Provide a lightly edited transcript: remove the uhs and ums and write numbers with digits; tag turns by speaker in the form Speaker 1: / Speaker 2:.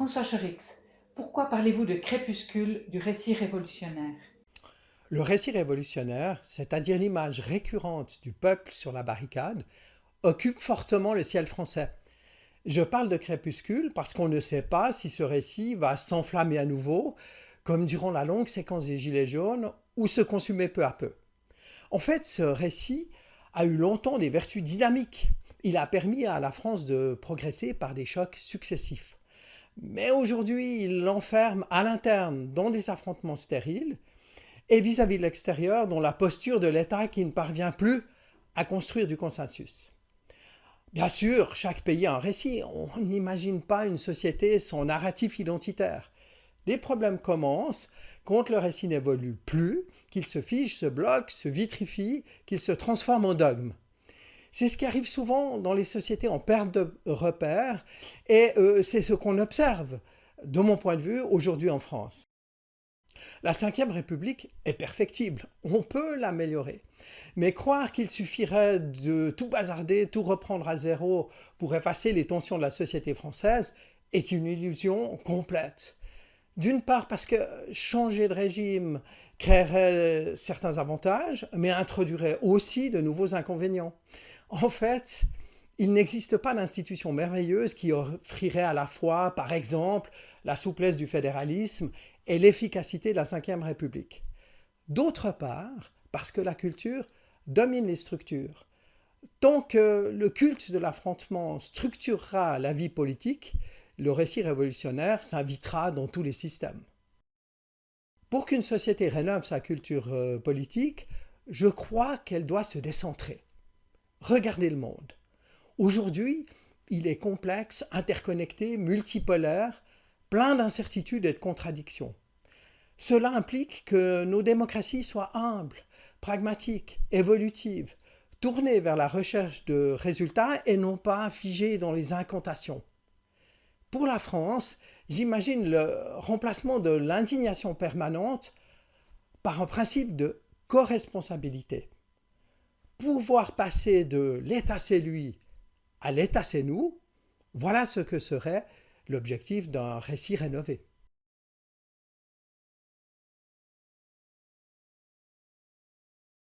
Speaker 1: François Chorix, pourquoi parlez-vous de crépuscule du récit révolutionnaire?
Speaker 2: Le récit révolutionnaire, c'est-à-dire l'image récurrente du peuple sur la barricade, occupe fortement le ciel français. Je parle de crépuscule parce qu'on ne sait pas si ce récit va s'enflammer à nouveau, comme durant la longue séquence des Gilets jaunes, ou se consumer peu à peu. En fait, ce récit a eu longtemps des vertus dynamiques. Il a permis à la France de progresser par des chocs successifs. Mais aujourd'hui, il l'enferme à l'interne dans des affrontements stériles et vis-à-vis de l'extérieur, dans la posture de l'État qui ne parvient plus à construire du consensus. Bien sûr, chaque pays a un récit. On n'imagine pas une société sans narratif identitaire. Les problèmes commencent quand le récit n'évolue plus, qu'il se fige, se bloque, se vitrifie, qu'il se transforme en dogme. C'est ce qui arrive souvent dans les sociétés en perte de repères et c'est ce qu'on observe, de mon point de vue, aujourd'hui en France. La Ve République est perfectible, on peut l'améliorer. Mais croire qu'il suffirait de tout bazarder, tout reprendre à zéro pour effacer les tensions de la société française est une illusion complète. D'une part parce que changer de régime créerait certains avantages, mais introduirait aussi de nouveaux inconvénients. En fait, il n'existe pas d'institution merveilleuse qui offrirait à la fois, par exemple, la souplesse du fédéralisme et l'efficacité de la Ve République. D'autre part, parce que la culture domine les structures. Tant que le culte de l'affrontement structurera la vie politique, le récit révolutionnaire s'invitera dans tous les systèmes. Pour qu'une société rénove sa culture politique, je crois qu'elle doit se décentrer. Regardez le monde. Aujourd'hui, il est complexe, interconnecté, multipolaire, plein d'incertitudes et de contradictions. Cela implique que nos démocraties soient humbles, pragmatiques, évolutives, tournées vers la recherche de résultats et non pas figées dans les incantations. Pour la France, j'imagine le remplacement de l'indignation permanente par un principe de corresponsabilité. Pouvoir passer de l'État c'est lui à l'État c'est nous, voilà ce que serait l'objectif d'un récit rénové.